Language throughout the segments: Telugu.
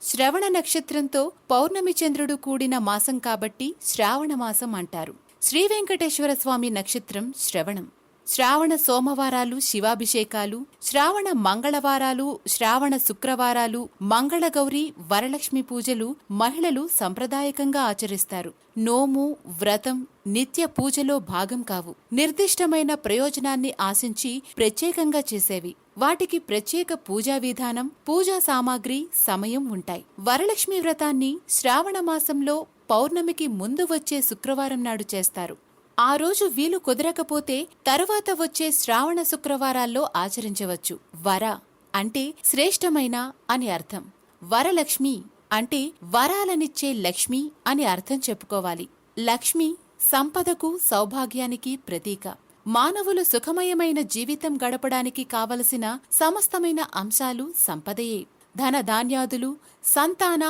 శ్రవణ నక్షత్రంతో పౌర్ణమి చంద్రుడు కూడిన మాసం కాబట్టి శ్రావణమాసం అంటారు. శ్రీవెంకటేశ్వరస్వామి నక్షత్రం శ్రవణం. శ్రావణ సోమవారాలు శివాభిషేకాలు, శ్రావణ మంగళవారాలు, శ్రావణ శుక్రవారాలు, మంగళగౌరి, వరలక్ష్మి పూజలు మహిళలు సంప్రదాయకంగా ఆచరిస్తారు. నోము, వ్రతం నిత్య పూజలో భాగం కావు. నిర్దిష్టమైన ప్రయోజనాన్ని ఆశించి ప్రత్యేకంగా చేసేవి. వాటికి ప్రత్యేక పూజా విధానం, పూజా సామాగ్రి, సమయం ఉంటాయి. వరలక్ష్మి వ్రతాన్ని శ్రావణ మాసంలో పౌర్ణమికి ముందు వచ్చే శుక్రవారం నాడు చేస్తారు. ఆ రోజు వీలు కుదరకపోతే తరువాత వచ్చే శ్రావణ శుక్రవారాల్లో ఆచరించవచ్చు. వర అంటే శ్రేష్టమైన అని అర్థం. వరలక్ష్మి అంటే వరాలనిచ్చే లక్ష్మి అని అర్థం చెప్పుకోవాలి. లక్ష్మి సంపదకు, సౌభాగ్యానికి ప్రతీక. మానవులు సుఖమయమైన జీవితం గడపడానికి కావలసిన సమస్తమైన అంశాలు సంపదయే. ధన ధాన్యాదులు, సంతాన,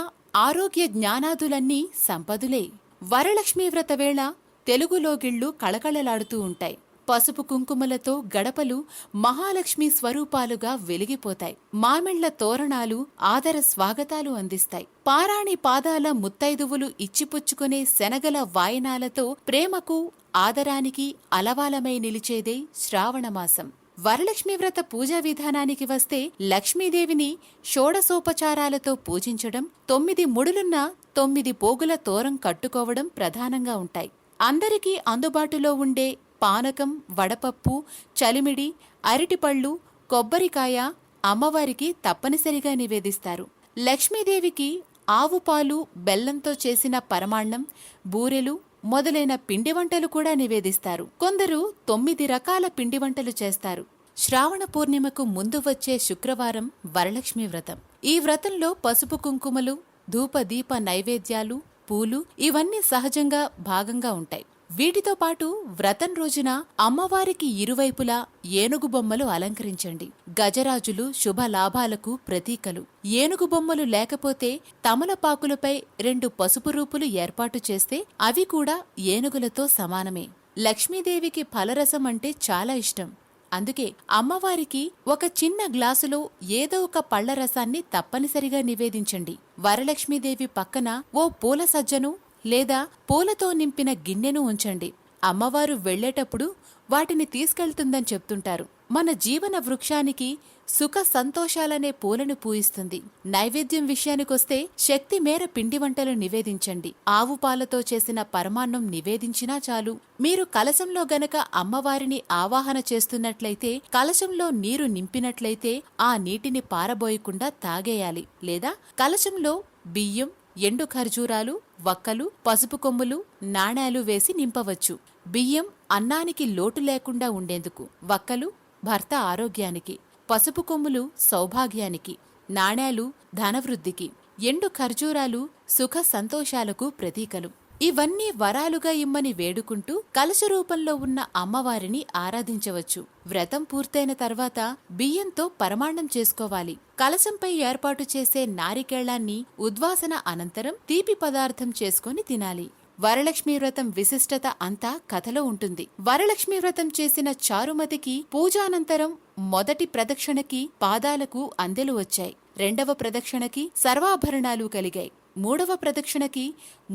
ఆరోగ్య జ్ఞానాదులన్నీ సంపదులే. వరలక్ష్మీ వ్రత వేళ తెలుగులోగిళ్లు కళకళలాడుతూ ఉంటాయి. పసుపు కుంకుమలతో గడపలు మహాలక్ష్మి స్వరూపాలుగా వెలిగిపోతాయి. మామిళ్ల తోరణాలు ఆదర స్వాగతాలు అందిస్తాయి. పారాణి పాదాల ముత్తైదువులు ఇచ్చిపుచ్చుకునే శనగల వాయనాలతో ప్రేమకు, ఆదరానికి అలవాలమై నిలిచేదే శ్రావణమాసం. వరలక్ష్మి వ్రత పూజా విధానానికి వస్తే లక్ష్మీదేవిని షోడశోపచారాలతో పూజించడం, 9 ముడులున్న 9 పోగుల తోరం కట్టుకోవడం ప్రధానంగా ఉంటాయి. అందరికీ అందుబాటులో ఉండే పానకం, వడపప్పు, చలిమిడి, అరటిపళ్ళు, కొబ్బరికాయ అమ్మవారికి తప్పనిసరిగా నివేదిస్తారు. లక్ష్మీదేవికి ఆవుపాలు, బెల్లంతో చేసిన పరమాన్నం, బూరెలు మొదలైన పిండి వంటలు కూడా నివేదిస్తారు. కొందరు 9 రకాల పిండి వంటలు చేస్తారు. శ్రావణ పూర్ణిమకు ముందు వచ్చే శుక్రవారం వరలక్ష్మి వ్రతం. ఈ వ్రతంలో పసుపు కుంకుమలు, ధూప దీప నైవేద్యాలు, పూలు ఇవన్నీ సహజంగా భాగంగా ఉంటాయి. వీటితో పాటు వ్రతం రోజున అమ్మవారికి ఇరువైపులా ఏనుగు బొమ్మలు అలంకరించండి. గజరాజులు శుభ లాభాలకు ప్రతీకలు. ఏనుగు బొమ్మలు లేకపోతే తమలపాకులపై 2 పసుపు రూపులు ఏర్పాటు చేస్తే అవి కూడా ఏనుగులతో సమానమే. లక్ష్మీదేవికి ఫలరసం అంటే చాలా ఇష్టం. అందుకే అమ్మవారికి ఒక చిన్న గ్లాసులో ఏదో ఒక పళ్లరసాన్ని తప్పనిసరిగా నివేదించండి. వరలక్ష్మీదేవి పక్కన ఓ పూల సజ్జను లేదా పూలతో నింపిన గిన్నెను ఉంచండి. అమ్మవారు వెళ్లేటప్పుడు వాటిని తీసుకెళ్తుందని చెప్తుంటారు. మన జీవన వృక్షానికి సుఖ సంతోషాలనే పూలను పూయిస్తుంది. నైవేద్యం విషయానికొస్తే శక్తి మేర పిండి వంటలు నివేదించండి. ఆవు పాలతో చేసిన పరమాన్నం నివేదించినా చాలు. మీరు కలశంలో గనక అమ్మవారిని ఆవాహన చేస్తున్నట్లయితే, కలశంలో నీరు నింపినట్లయితే ఆ నీటిని పారబోయకుండా తాగేయాలి. లేదా కలశంలో బియ్యం, ఎండు ఖర్జూరాలు, వక్కలు, పసుపు కొమ్ములు, నాణేలు వేసి నింపవచ్చు. బియ్యం అన్నానికి లోటు లేకుండా ఉండేందుకు, వక్కలు భర్త ఆరోగ్యానికి, పసుపు కొమ్ములు సౌభాగ్యానికి, నాణేలు ధనవృద్ధికి, ఎండు ఖర్జూరాలు సుఖ సంతోషాలకు ప్రతీకలు. ఇవన్నీ వరాలుగా ఇమ్మని వేడుకుంటూ కలశ రూపంలో ఉన్న అమ్మవారిని ఆరాధించవచ్చు. వ్రతం పూర్తయిన తర్వాత బియ్యంతో పరమాన్నం చేసుకోవాలి. కలశంపై ఏర్పాటు చేసే నారికేళాన్ని ఉద్వాసన అనంతరం తీపి పదార్థం చేసుకుని తినాలి. వరలక్ష్మీ వ్రతం విశిష్టత అంతా కథలో ఉంటుంది. వరలక్ష్మీ వ్రతం చేసిన చారుమతికి పూజానంతరం మొదటి ప్రదక్షిణకి పాదాలకు అందెలు వచ్చాయి. 2వ ప్రదక్షిణకి సర్వాభరణాలు కలిగాయి. 3వ ప్రదక్షిణకి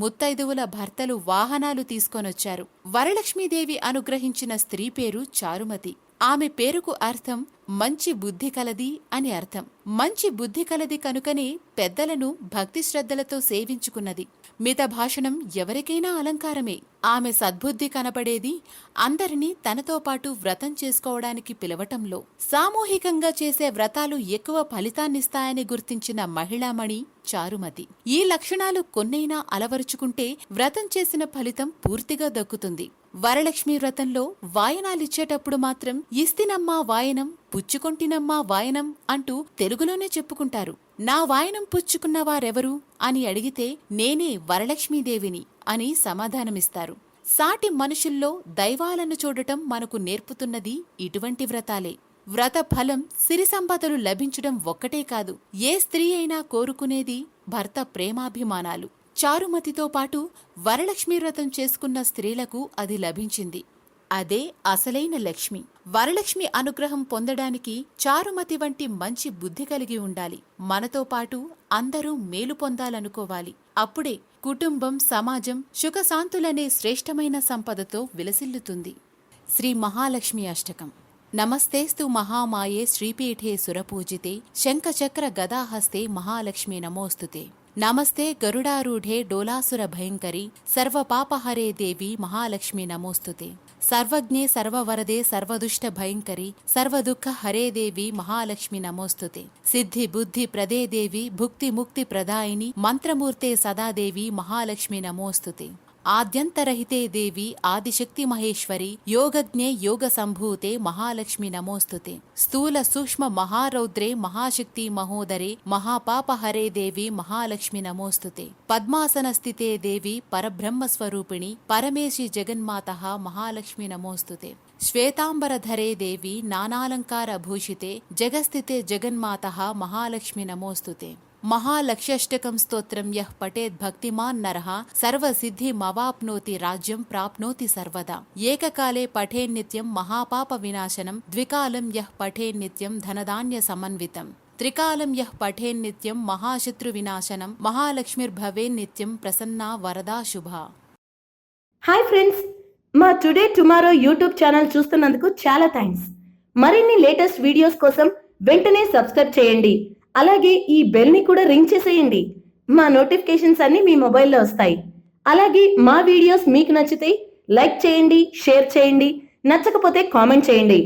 ముత్తైదువుల భర్తలు వాహనాలు తీసుకొనొచ్చారు. వరలక్ష్మీదేవి అనుగ్రహించిన స్త్రీ పేరు చారుమతి. ఆమె పేరుకు అర్థం మంచి బుద్ధి కలది అని అర్థం. మంచి బుద్ధి కలది కనుకనే పెద్దలను భక్తి శ్రద్ధలతో సేవించుకున్నది. మితభాషణం ఎవరికైనా అలంకారమే. ఆమె సద్బుద్ధి కనపడేది అందరినీ తనతో పాటు వ్రతం చేసుకోవడానికి పిలవటంలో. సామూహికంగా చేసే వ్రతాలు ఎక్కువ ఫలితాన్నిస్తాయని గుర్తించిన మహిళామణి చారుమతి. ఈ లక్షణాలు కొన్నైనా అలవరుచుకుంటే వ్రతం చేసిన ఫలితం పూర్తిగా దక్కుతుంది. వరలక్ష్మీ వ్రతంలో వాయనాలిచ్చేటప్పుడు మాత్రం ఇస్తినమ్మా వాయనం, పుచ్చుకొంటినమ్మా వాయనం అంటూ తెలుగులోనే చెప్పుకుంటారు. నా వాయనం పుచ్చుకున్నవారెవరు అని అడిగితే నేనే వరలక్ష్మీదేవిని అని సమాధానమిస్తారు. సాటి మనుషుల్లో దైవాలను చూడటం మనకు నేర్పుతున్నది ఇటువంటి వ్రతాలే. వ్రత ఫలం సిరి సంపదలు లభించడం ఒక్కటే కాదు, ఏ స్త్రీ అయినా కోరుకునేది భర్త ప్రేమాభిమానాలు. చారుమతితో పాటు వరలక్ష్మీ వ్రతం చేసుకున్న స్త్రీలకు అది లభించింది. అదే అసలైన లక్ష్మి. వరలక్ష్మి అనుగ్రహం పొందడానికి చారుమతి వంటి మంచి బుద్ధి కలిగి ఉండాలి. మనతో పాటు అందరూ మేలు పొందాలనుకోవాలి. అప్పుడే కుటుంబం, సమాజం సుఖశాంతులనే శ్రేష్టమైన సంపదతో విలసిల్లుతుంది. శ్రీ మహాలక్ష్మి అష్టకం. నమస్తేస్తు మహామాయే శ్రీపీఠే సురపూజితే శంఖచక్ర గదాహస్తే మహాలక్ష్మి నమోస్తుతే. నమస్తే గరుడారూఢే డోలాసుర భయంకరి సర్వపాపహరే దేవి మహాలక్ష్మి నమోస్తుతే. సర్వజ్ఞే సర్వవరదే సర్వదుష్ట భయంకరి సర్వదుఃఖ హరే దేవి మహాలక్ష్మి నమోస్తుతే. సిద్ధి బుద్ధి ప్రదే దేవి భుక్తి ముక్తి ప్రదాయిని మంత్రమూర్తే సదాదేవి మహాలక్ష్మి నమోస్తుతే. ఆద్యంతరహితే దేవి ఆదిశక్తి మహేశ్వరి యోగజ్ఞే యోగ సంభూతే మహాలక్ష్మి నమోస్తుతే. స్థూల సూక్ష్మ మహారౌద్రే మహాశక్తి మహోదరే మహాపాపహరే దేవి మహాలక్ష్మి నమోస్తుతే. పద్మాసన స్థితే దేవి పరబ్రహ్మస్వరూపిణి పరమేశి జగన్మాతః మహాలక్ష్మి నమోస్తుతే. శ్వేతాంబరధరే దేవి నానాలంకార భూషితే జగస్థితే జగన్మాతః మహాలక్ష్మి నమోస్తుతే. మహాలక్ష్యష్టకం స్తోత్రం యః పఠేత్ భక్తిమాన్ నరః సర్వసిద్ధిమవాప్నోతి రాజ్యం ప్రాప్నోతి సర్వదా. ఏకకాలే పఠేన్నిత్యం మహాపాప వినాశనం ద్వికాలం యః పఠేన్నిత్యం ధనధాన్య సమన్వితం త్రికాలం యః పఠేన్నిత్యం మహాశత్రు వినాశనం మహాలక్ష్మిర్భవేన్నిత్యం ప్రసన్నా వరదా శుభా. హాయ్ ఫ్రెండ్స్, మా టుడే టుమారో యూట్యూబ్ ఛానల్ చూస్తున్నందుకు చాలా థ్యాంక్స్. మరిన్ని లేటెస్ట్ వీడియోస్ కోసం వెంటనే సబ్స్క్రైబ్ చేయండి. అలాగే ఈ బెల్ ని కూడా రింగ్ చేసేయండి. మా నోటిఫికేషన్స్ అన్ని మీ మొబైల్లో వస్తాయి. అలాగే మా వీడియోస్ మీకు నచ్చితే లైక్ చేయండి, షేర్ చేయండి, నచ్చకపోతే కామెంట్ చేయండి.